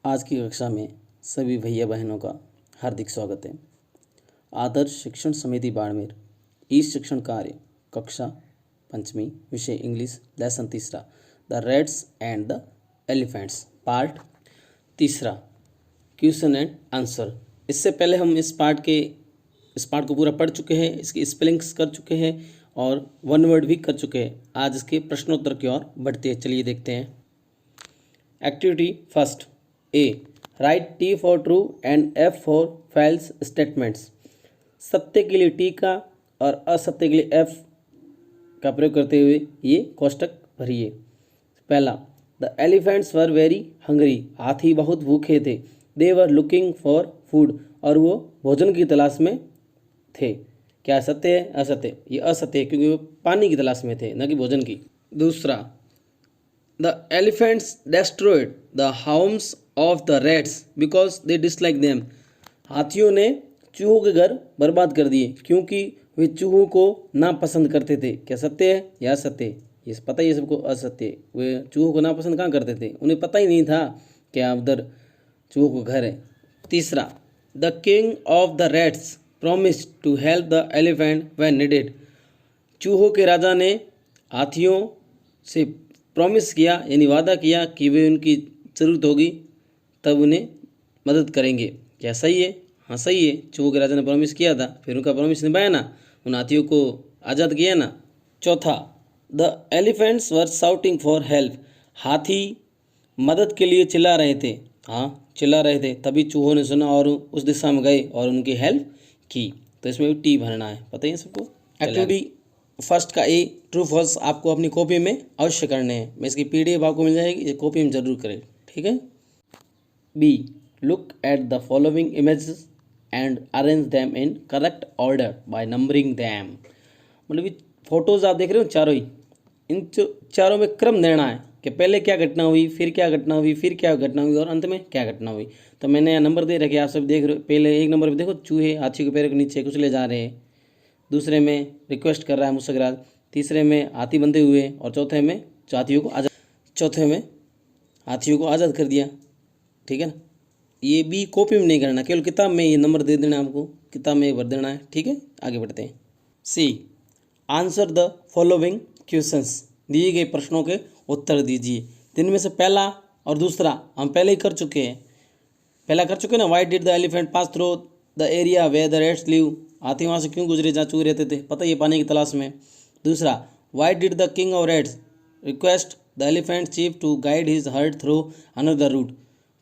आज की कक्षा में सभी भैया बहनों का हार्दिक स्वागत है। आदर्श शिक्षण समिति बाड़मेर ई शिक्षण कार्य कक्षा पंचमी विषय इंग्लिश लेसन तीसरा the rats and the elephants part तीसरा क्वेश्चन एंड आंसर। इससे पहले हम इस पार्ट को पूरा पढ़ चुके हैं, इसकी स्पेलिंग्स कर चुके हैं और वन वर्ड भी कर चुके हैं। आज इसके प्रश्नोत्तर की ओर बढ़ते हैं, चलिए देखते हैं। Activity first A write T for true and F for false statements. सत्य के लिए टी का और असत्य के लिए एफ का प्रयोग करते हुए ये कोष्टक भरिए। पहला, the elephants were very hungry, हाथी बहुत भूखे थे। दे वर लुकिंग फॉर फूड, और वो भोजन की तलाश में थे। क्या सत्य है? असत्य। ये असत्य है क्योंकि वो पानी की तलाश में थे, न कि भोजन की। दूसरा, the elephants destroyed the homes of the rats because they dislike them. हाथियों ने चूहों के घर बर्बाद कर दिए क्योंकि वे चूहों को नापसंद करते थे। क्या सत्य है या असत्य? ये पता ही है सबको, असत्य है। वे चूहों को नापसंद कहाँ करते थे? उन्हें पता ही नहीं था क्या उधर चूहों का घर है। तीसरा, the king of the rats promised to help the elephant when needed. चूहों के राजा ने हाथियों से प्रॉमिस किया यानी वादा किया कि वे उनकी ज़रूरत होगी तब उन्हें मदद करेंगे। क्या सही है? हाँ सही है। चूहों के राजा ने प्रॉमिस किया था, फिर उनका प्रॉमिस निभाया ना, उन हाथियों को आज़ाद किया ना। चौथा, the elephants were shouting for help. हाथी मदद के लिए चिल्ला रहे थे। हाँ चिल्ला रहे थे, तभी चूहों ने सुना और उस दिशा में गए और उनकी हेल्प की। तो इसमें भी टी भरना है, पता ही है सबको। एक्टिविटी फर्स्ट का ए ट्रू फॉल्स आपको अपनी कॉपी में अवश्य करने हैं। मैं इसकी पीडीएफ आपको मिल जाएगी, ये कॉपी में जरूर करें, ठीक है। B look at the following images and arrange them in correct order by numbering them. मतलब ये फोटोज़ आप देख रहे हो चारों ही, इन चारों में क्रम देना है कि पहले क्या घटना हुई, फिर क्या घटना हुई, फिर क्या घटना हुई और अंत में क्या घटना हुई। तो मैंने यहाँ नंबर दे रखे, आप सब देख रहे हो। पहले एक नंबर पर देखो, चूहे हाथी के पैरों के नीचे कुचले जा रहे हैं। दूसरे में रिक्वेस्ट कर रहा है मुस्कुराहट। तीसरे में हाथी बंधे हुए और चौथे में हाथियों को आज़ाद कर दिया, ठीक है ना। ये भी कॉपी में नहीं करना, केवल किताब में ये नंबर दे देना, आपको किताब में भर देना है, ठीक है। आगे बढ़ते हैं। See answer the following questions. दिए गए प्रश्नों के उत्तर दीजिए। जिनमें से पहला और दूसरा हम पहले ही कर चुके हैं। पहला कर चुके ना, Y did the elephant pass through the area way the rats live. हाथी वहाँ से क्यों गुजरे जहाँ चूहे रहते थे? पता ही है, पानी की तलाश में। दूसरा, why did the king of rats request the elephant chief to guide his herd through another route.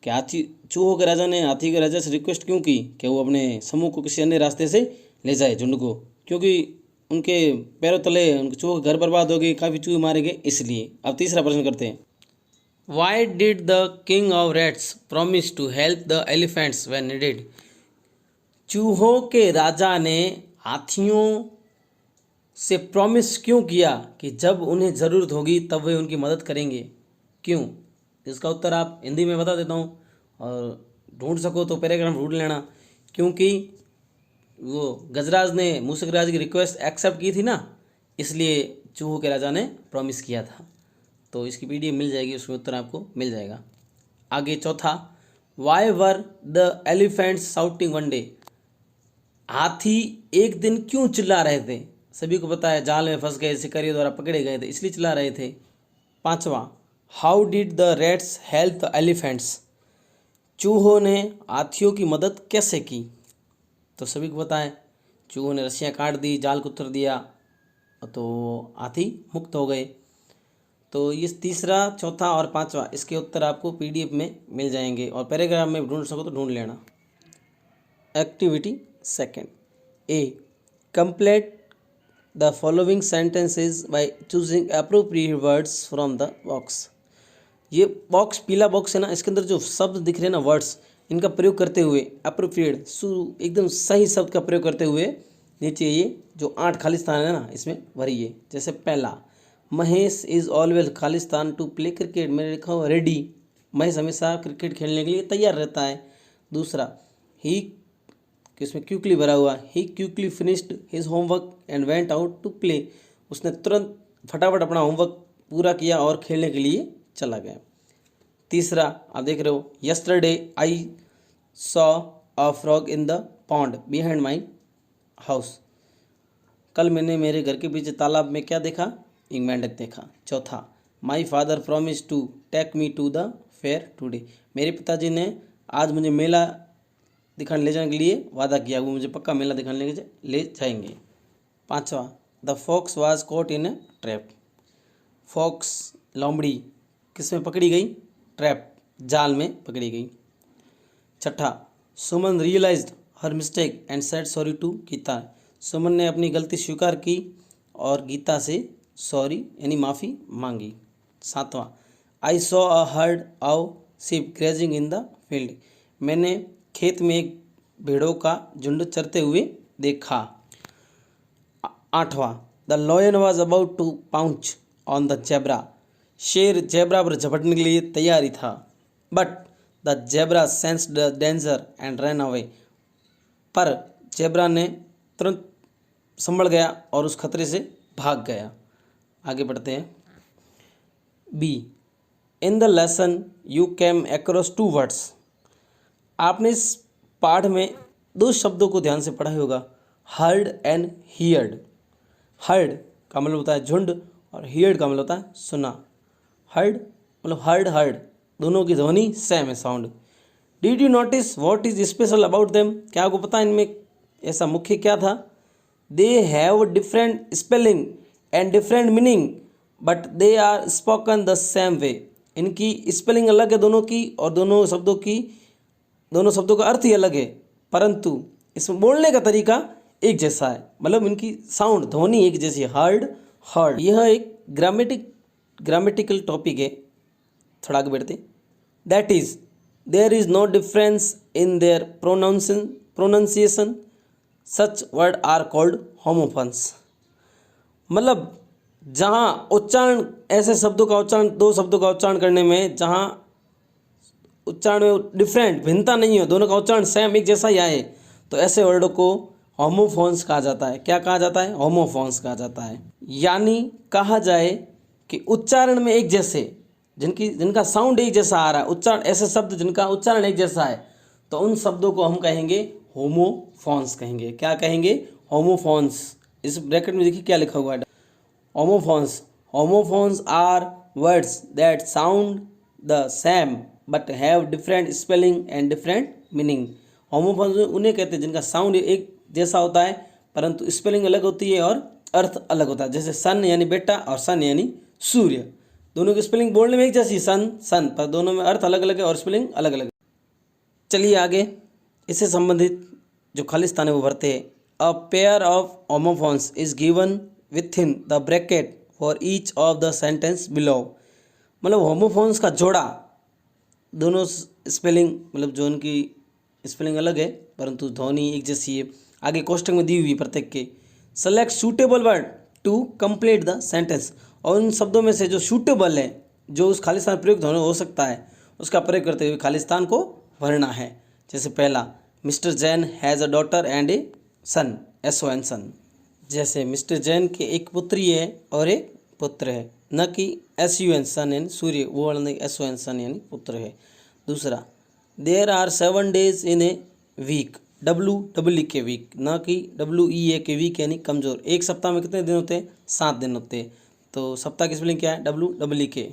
कि हाथी चूहों के राजा ने हाथी के राजा से रिक्वेस्ट क्यों की कि वो अपने समूह को किसी अन्य रास्ते से ले जाए, झुंड को? क्योंकि उनके पैरों तले उनके चूहों के घर बर्बाद हो गए, काफ़ी चूहे मारे गए, इसलिए। अब तीसरा प्रश्न करते हैं। Why did the king of rats promise to help the elephants when needed. चूहों के राजा ने हाथियों से प्रॉमिस क्यों किया कि जब उन्हें ज़रूरत होगी तब वे उनकी मदद करेंगे? क्यों? इसका उत्तर आप हिंदी में बता देता हूँ, और ढूंढ सको तो पैराग्राफ ढूंढ लेना। क्योंकि वो गजराज ने मूसकराज की रिक्वेस्ट एक्सेप्ट की थी ना, इसलिए चूहों के राजा ने प्रॉमिस किया था। तो इसकी पीडीएफ मिल जाएगी, उसमें उत्तर आपको मिल जाएगा। आगे चौथा, why were the elephants shouting one day. हाथी एक दिन क्यों चिल्ला रहे थे? सभी को पता है, जाल में फंस गए, शिकारियों द्वारा पकड़े गए थे, इसलिए चिल्ला रहे थे। पांचवा, how did the rats help the elephants. चूहों ने हाथियों की मदद कैसे की? तो सभी को पता है, चूहों ने रस्सियाँ काट दी, जाल को उतर दिया, तो हाथी मुक्त हो गए। तो ये तीसरा, चौथा और पांचवा, इसके उत्तर आपको पीडीएफ में मिल जाएंगे, और पैराग्राफ में ढूंढ सको तो ढूंढ लेना। Activity second A complete the following sentences by choosing appropriate words from the box. ये बॉक्स, पीला बॉक्स है ना, इसके अंदर जो शब्द दिख रहे हैं ना, वर्ड्स, इनका प्रयोग करते हुए अप्रोप्रिएट एकदम सही शब्द का प्रयोग करते हुए नीचे ये जो 8 खाली स्थान है ना, इसमें भरिए। जैसे पहला, महेश इज़ ऑलवेज खालिस्तान टू प्ले क्रिकेट। मैंने लिखा हुआ रेडी, महेश हमेशा क्रिकेट खेलने के लिए तैयार रहता है। दूसरा, ही, इसमें क्विकली भरा हुआ, he quickly finished his homework and went out to play. उसने तुरंत फटाफट अपना होमवर्क पूरा किया और खेलने के लिए चला गया। तीसरा आप देख रहे हो, yesterday I saw a frog in the pond behind my house. कल मैंने मेरे घर के पीछे तालाब में क्या देखा? एक मेंढक देखा। चौथा, my father promise to take me to the fair today. मेरे पिताजी ने आज मुझे मेला दिखाने ले जाने के लिए वादा किया, वो मुझे पक्का मेला दिखाने ले जाएंगे। पांचवा, the fox was caught in a trap. Fox लोमड़ी किस में पकड़ी गई? ट्रैप, जाल में पकड़ी गई। छठा, Suman realised her mistake and said sorry to Geeta. Suman ने अपनी गलती स्वीकार की और गीता से सॉरी यानी माफ़ी मांगी। सातवां, I saw a herd of sheep grazing in the field. मैंने खेत में एक भेड़ों का झुंड चरते हुए देखा। आठवां, the lion was about to pounce on the zebra. शेर जेब्रा पर झपटने के लिए तैयारी था, but the zebra sensed the danger and run away. पर जेब्रा ने तुरंत संभल गया और उस खतरे से भाग गया। आगे बढ़ते हैं। B, in the lesson you came across two words. आपने इस पाठ में दो शब्दों को ध्यान से पढ़ा ही होगा, हर्ड एंड हियर्ड। हर्ड का मतलब होता है झुंड और हियर्ड का मतलब होता है सुना। हर्ड मतलब हर्ड हर्ड, दोनों की ध्वनि सेम है, sound. Did you notice what is special about them. क्या आपको पता है इनमें ऐसा मुख्य क्या था? They have different spelling and different meaning but they are spoken the same way. इनकी स्पेलिंग अलग है दोनों की, और दोनों शब्दों का अर्थ ही अलग है, परंतु इसमें बोलने का तरीका एक जैसा है। मतलब इनकी साउंड ध्वनि एक जैसी है, हर्ड हर्ड। यह एक ग्रामेटिकल टॉपिक है। थोड़ा आगे बढ़ते। That is there is no difference in their pronunciation, such word are called homophones. मतलब जहाँ उच्चारण, ऐसे शब्दों का उच्चारण, दो शब्दों का उच्चारण करने में जहाँ उच्चारण में डिफरेंट भिन्नता नहीं हो, दोनों का उच्चारण सेम एक जैसा ही आए, तो ऐसे वर्डों को होमोफोन्स कहा जाता है। क्या कहा जाता है? होमोफोन्स कहा जाता है। यानी कहा जाए कि उच्चारण में एक जैसे, जिनका साउंड एक जैसा आ रहा है, उच्चारण, ऐसे शब्द जिनका उच्चारण एक जैसा है, तो उन शब्दों को हम कहेंगे होमोफोन्स कहेंगे। क्या कहेंगे? होमोफोन्स। इस ब्रैकेट में देखिए क्या लिखा हुआ है, homophones. Homophones are words that sound the same but have different spelling and different meaning. Homophones उन्हें कहते हैं जिनका साउंड एक जैसा होता है परंतु स्पेलिंग अलग होती है और अर्थ अलग होता है। जैसे सन यानी बेटा और सन यानी सूर्य, दोनों की स्पेलिंग बोलने में एक जैसी, सन सन, पर दोनों में अर्थ अलग अलग है और स्पेलिंग अलग अलग है। चलिए आगे इससे संबंधित जो खालिस्तान है वो भरते हैं। A pair of homophones is given with in the bracket for each of the sentence below. मतलब होमोफोन्स का जोड़ा, दोनों स्पेलिंग मतलब जो उनकी स्पेलिंग अलग है परंतु ध्वनि एक जैसी है, आगे कोष्टक में दी हुई प्रत्येक के। Select suitable word to complete the sentence. और उन शब्दों में से जो सूटेबल है, जो उस खालिस्तान प्रयुक्त हो सकता है, उसका प्रयोग करते हुए खालिस्तान को भरना है। जैसे पहला, mister Jain has a daughter and a son, SON son. जैसे मिस्टर जैन के एक पुत्री है और एक पुत्र है, न कि SUN सन यानी सूर्य, वो वाला SON सन यानी पुत्र है। दूसरा, there are 7 days in a week, WEE के वीक, न कि WEA के वीक यानी कमज़ोर। एक सप्ताह में कितने दिन होते हैं? 7 दिन होते हैं, तो सप्ताह की स्पेलिंग क्या है? WEE के।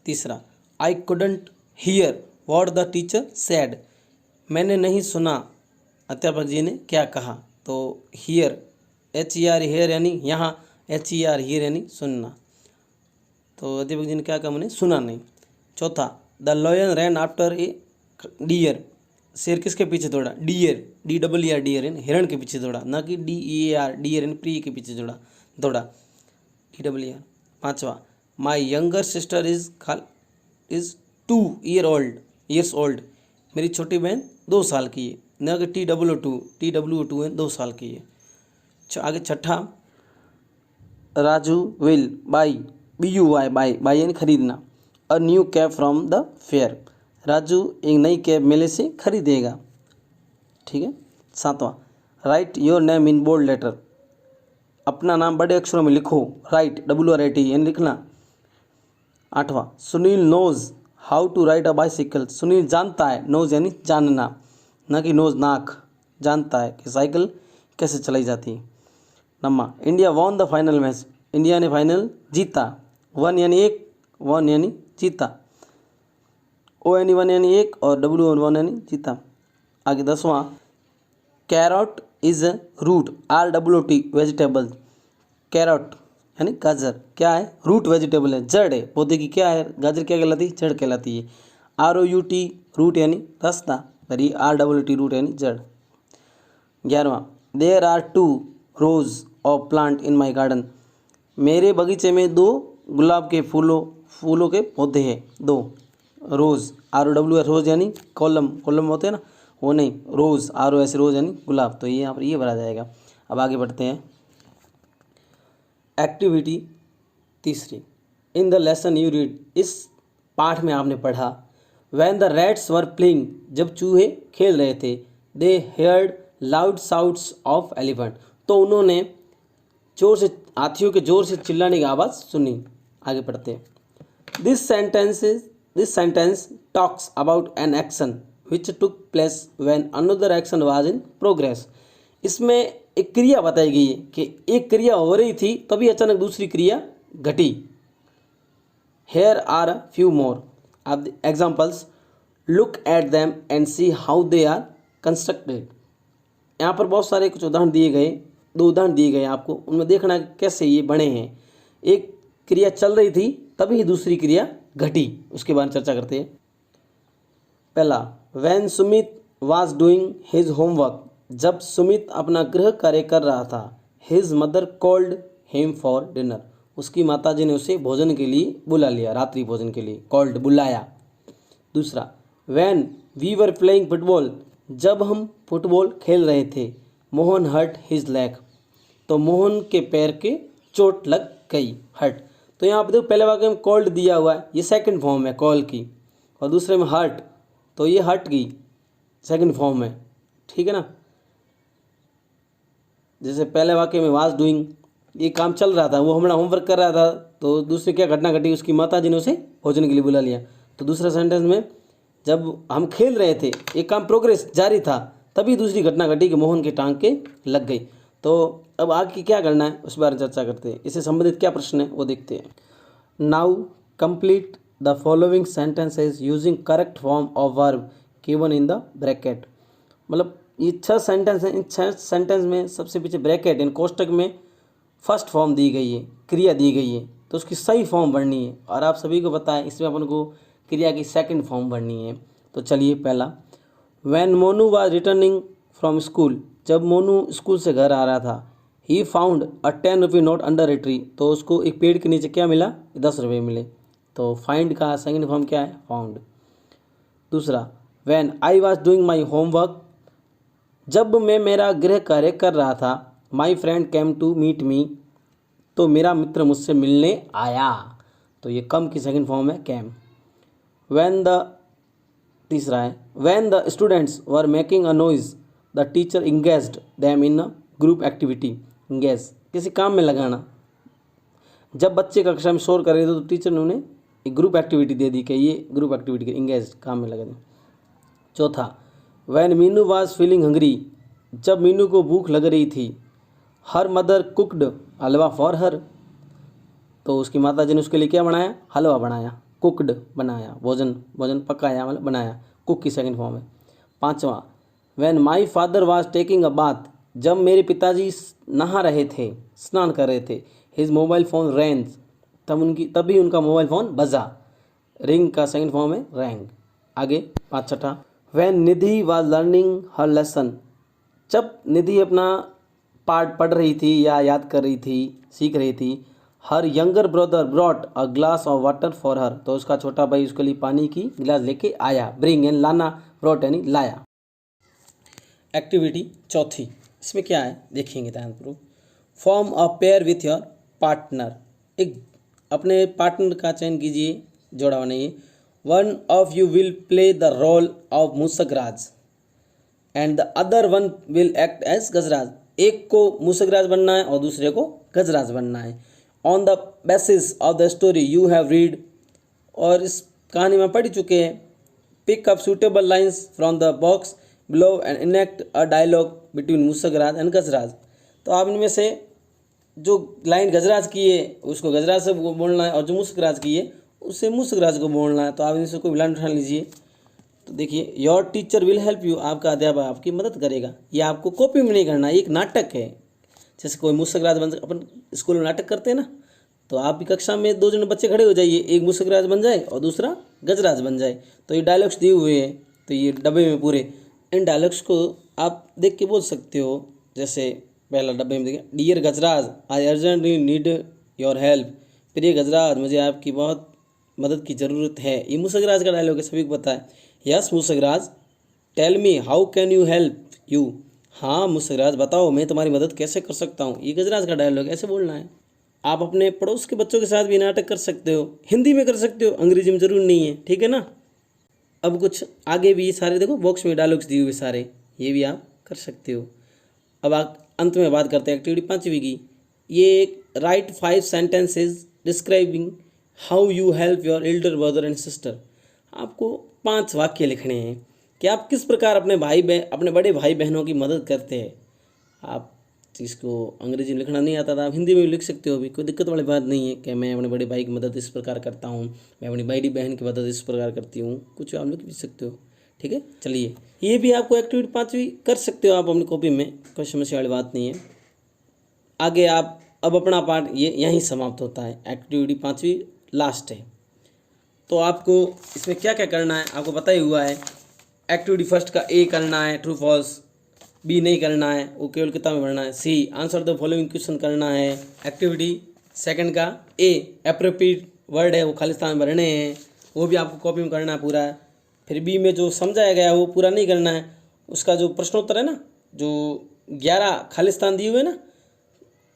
तीसरा, I couldn't hear what the teacher said. मैंने नहीं सुना अध्यापक जी ने क्या कहा। तो हियर, HER हेयर यानी यहाँ, HER हियर यानी सुनना, तो अध्यापक जी ने क्या कहा? मैंने सुना नहीं। चौथा, the lion ran after a deer. शेर किसके पीछे दौड़ा? डियर, DEER डियर यानी हिरण के पीछे दौड़ा, ना कि DEAR डियर यानी प्रिय के पीछे दौड़ा DEER। पांचवा, my younger sister is 2 years old। मेरी छोटी बहन 2 साल की है, न कि TWO2 है, 2 साल की है। आगे छठा, Raju will buy, BUY buy यानी खरीदना, a new cab from the fair. Raju एक नई कैब मेले से खरीदेगा। ठीक है। सातवां, write your name in bold letter. अपना नाम बड़े अक्षरों में लिखो, राइट WRIT यानी लिखना। आठवां, Sunil knows how to ride a bicycle. Sunil जानता है, नोज यानी जानना, ना कि नोज नाक, जानता है कि साइकिल कैसे चलाई जाती है। नमा, India won the final match. India ने फाइनल जीता। वन यानी एक, वन यानी जीता, ओ यानी वन यानी एक और डब्ल्यू वन यानी जीता। आगे 10वां, carrot is root, ROOT vegetable. Carrot यानी गाजर क्या है, रूट वेजिटेबल है, जड़ है पौधे की। क्या है गाजर, क्या कहलाती है, जड़ कहलाती है। ROUT रूट यानी रास्ता, और ये ROOT रूट यानी जड़। 11वां, there are 2 rows of plant in my garden. मेरे बगीचे में 2 गुलाब के फूलों के पौधे हैं, 2 रोज़, ROW रोज़ यानी कॉलम होते हैं ना, वो नहीं, रोज़ ROS रोज़ यानी गुलाब। तो ये यहाँ पर ये भरा जाएगा। अब आगे बढ़ते हैं। एक्टिविटी तीसरी, in the lesson you read. इस पाठ में आपने पढ़ा, when the rats were playing, जब चूहे खेल रहे थे, they heard loud shouts of elephant, तो उन्होंने जोर से हाथियों के जोर से चिल्लाने की आवाज़ सुनी। आगे पढ़ते हैं। This sentence talks about an action which took place when another action was in progress. इसमें एक क्रिया बताई गई है कि एक क्रिया हो रही थी तभी अचानक दूसरी क्रिया घटी। Here are few more of the examples, look at them and see how they are constructed. यहाँ पर बहुत सारे कुछ उदाहरण दिए गए, 2 उदाहरण दिए गए आपको, उनमें देखना कैसे ये बने हैं। एक क्रिया चल रही थी तभी दूसरी क्रिया घटी, उसके बारे में चर्चा करते हैं। पहला, when Sumit was doing his homework, जब सुमित अपना गृह कार्य कर रहा था, his mother called him for dinner, उसकी माताजी ने उसे भोजन के लिए बुला लिया, रात्रि भोजन के लिए, कॉल्ड बुलाया। दूसरा, when we were playing football, जब हम फुटबॉल खेल रहे थे, मोहन हर्ट हिज लेग, तो मोहन के पैर के चोट लग गई, हर्ट। तो यहाँ पर देखो पहले वाक्य में कॉल्ड दिया हुआ है, ये सेकंड फॉर्म है कॉल की, और दूसरे में हर्ट, तो ये हर्ट की सेकंड फॉर्म है, ठीक है ना। जैसे पहले वाक्य में वाज डूइंग, ये काम चल रहा था, वो हमारा होमवर्क कर रहा था, तो दूसरी क्या घटना घटी, उसकी माता जी ने उसे भोजन के लिए बुला लिया। तो दूसरे सेंटेंस में जब हम खेल रहे थे, एक काम प्रोग्रेस जारी था, तभी दूसरी घटना घटी कि मोहन की टांग के लग गई। तो अब आगे क्या करना है उस बारे में चर्चा करते हैं। इससे संबंधित क्या प्रश्न है वो देखते हैं। Now complete the following sentences using correct form of verb given in the bracket. मतलब ये 6 सेंटेंस हैं, इन 6 सेंटेंस में सबसे पीछे ब्रैकेट इन कोष्टक में फर्स्ट फॉर्म दी गई है, क्रिया दी गई है, तो उसकी सही फॉर्म भरनी है। और आप सभी को पता है इसमें अपन को क्रिया की सेकंड फॉर्म भरनी है। तो चलिए पहला, when Monu was returning from school, जब मोनू स्कूल से घर आ रहा था, he found a 10 rupee note under a tree, तो उसको एक पेड़ के नीचे क्या मिला, 10 रुपये मिले। तो फाइंड का सेकंड फॉर्म क्या है, फाउंड। दूसरा, when I was doing my homework, जब मैं मेरा गृह कार्य कर रहा था, my friend came to meet me, तो मेरा मित्र मुझसे मिलने आया, तो ये कम की सेकंड फॉर्म है कैम। तीसरा है, when the students were making a noise, the teacher engaged them in a group activity. Engage किसी काम में लगाना, जब बच्चे कक्षा में शोर कर रहे थे तो टीचर ने उन्हें एक ग्रुप एक्टिविटी दे दी कि ये ग्रुप एक्टिविटी, इंगेज काम में लगा दें। चौथा, when Meenu was feeling hungry, जब मीनू को भूख लग रही थी, her mother cooked halwa for her, तो उसकी माता जी ने उसके लिए क्या बनाया, हलवा बनाया, कुकड बनाया, भोजन पकाया मतलब बनाया, कुक की सेकंड फॉर्म है। पांचवा, when my father was taking a bath, जब मेरे पिताजी नहा रहे थे, स्नान कर रहे थे, हिज मोबाइल फ़ोन रैंग, तभी उनका मोबाइल फ़ोन बजा, रिंग का सेकंड फॉर्म है रैंग। आगे छठा, when Nidhi was learning her lesson, जब निधि अपना पाठ पढ़ रही थी या याद कर रही थी, सीख रही थी, her younger brother brought a glass of water for her, तो उसका छोटा भाई उसके लिए पानी की गिलास लेके आया, ब्रिंग एंड लाना, ब्रॉट यानी लाया। एक्टिविटी चौथी, इसमें क्या है देखेंगे ध्यानपूर्वक। Form a pair with your partner, एक अपने पार्टनर का चयन कीजिए, जोड़ा बनाइए। One of you will play the role of Mooskaraj and the other one will act as Gajraj, एक को मूसकराज बनना है और दूसरे को गजराज बनना है। On the basis of the story you have read, और इस कहानी में पढ़ चुके हैं। Pick up suitable lines from the box below and enact a dialogue between Mooskaraj and Gajraj. तो आप इनमें से जो लाइन गजराज की है उसको गजराज से बोलना है और जो मूसकराज की है उससे मूसकराज को बोलना है। तो आप इनसे कोई लाइन उठा लीजिए। तो देखिए, your teacher will help you, आपका अध्यापक आपकी मदद करेगा। ये आपको कॉपी में नहीं करना, एक नाटक है। जैसे कोई मूसकराज बन, अपन स्कूल में नाटक करते हैं ना, तो आप भी कक्षा में 2 जन बच्चे खड़े हो जाइए, एक मूसकराज बन जाए और दूसरा गजराज बन जाए। तो ये डायलॉग्स दिए हुए हैं, तो ये डब्बे में पूरे इन डायलॉग्स को आप देख के बोल सकते हो। जैसे पहला डब्बे में देखिए, dear Gajraj I urgently need your help, प्रिय गजराज मुझे आपकी बहुत मदद की ज़रूरत है। ये मूसकराज का डायलॉग है, सभी को पता है। Yes Mooskaraj tell me how can you help you, हाँ मूसकराज बताओ मैं तुम्हारी मदद कैसे कर सकता हूँ। ये गजराज का डायलॉग, ऐसे बोलना है। आप अपने पड़ोस के बच्चों के साथ भी नाटक कर सकते हो, हिंदी में कर सकते हो, अंग्रेजी में ज़रूर नहीं है, ठीक है ना। अब कुछ आगे भी सारे देखो बॉक्स में डायलॉग्स दिए हुए सारे, ये भी आप कर सकते हो। अब आप अंत में बात करते हैं एक्टिविटी 5वीं की। ये एक right 5 sentences describing how you help your Elder brother and sister. आपको 5 वाक्य लिखने हैं कि आप किस प्रकार अपने बड़े भाई बहनों की मदद करते हैं। आप जिसको अंग्रेजी में लिखना नहीं आता था, आप हिंदी में भी लिख सकते हो, भी कोई दिक्कत वाली बात नहीं है कि मैं अपने बड़े भाई की मदद इस प्रकार करता हूँ, मैं अपनी बड़ी बहन की मदद इस प्रकार करती हूँ, कुछ आप लिख भी सकते हो, ठीक है। चलिए, ये भी आपको एक्टिविटी 5वीं कर सकते हो आप अपनी कॉपी में, कोई समस्या वाली बात नहीं है। आगे आप अब अपना पार्ट ये यहीं समाप्त होता है, एक्टिविटी 5वीं लास्ट है। तो आपको इसमें क्या क्या करना है आपको पता ही हुआ है। एक्टिविटी फर्स्ट का ए करना है, ट्रू फॉल्स, बी नहीं करना है, वो केवल किताब में पढ़ना है, see answer the following question करना है। एक्टिविटी सेकंड का ए एप्रोप्रिएट वर्ड है वो खाली स्थान भरने हैं, वो भी आपको कॉपी में करना है पूरा। फिर बी में जो समझाया गया वो पूरा नहीं करना है, उसका जो प्रश्नोत्तर है ना, जो 11 खाली स्थान दिए हुए ना,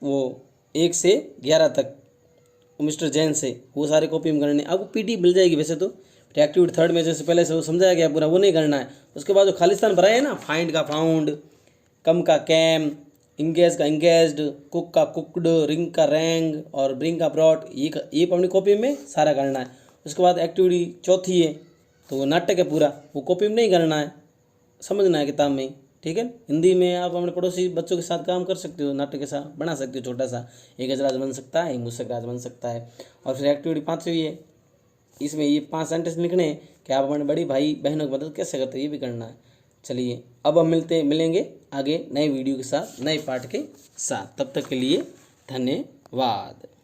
वो 1 से 11 तक मिस्टर जैन से, वो सारे कॉपी में करने। आपको पीडी मिल जाएगी वैसे तो। एक्टिविटी थर्ड में जैसे पहले से वो समझाया गया पूरा, वो नहीं करना है। उसके बाद जो खालिस्तान भरा है ना, फाइंड का फाउंड, कम का कैम, इंगेज का इंगेज्ड, कुक का कुकड, रिंग का रैंग और ब्रिंग का ब्रॉट, ये अपनी कॉपी में सारा करना है। उसके बाद एक्टिविटी चौथी है, तो वो नाटक है पूरा, वो कॉपी में नहीं करना है, समझना है किताब में, ठीक है। हिंदी में आप अपने पड़ोसी बच्चों के साथ काम कर सकते हो, नाटक के साथ बना सकते हो, छोटा सा एक गजराज बन सकता है, एक मूसकराज बन सकता है। और फिर एक्टिविटी 5वीं है, इसमें ये 5 सेंटेंस लिखने हैं कि आप अपने बड़ी भाई बहनों की मदद कैसे करते हैं, ये भी करना है। चलिए, अब हम मिलेंगे आगे नए वीडियो के साथ, नए पार्ट के साथ। तब तक के लिए धन्यवाद।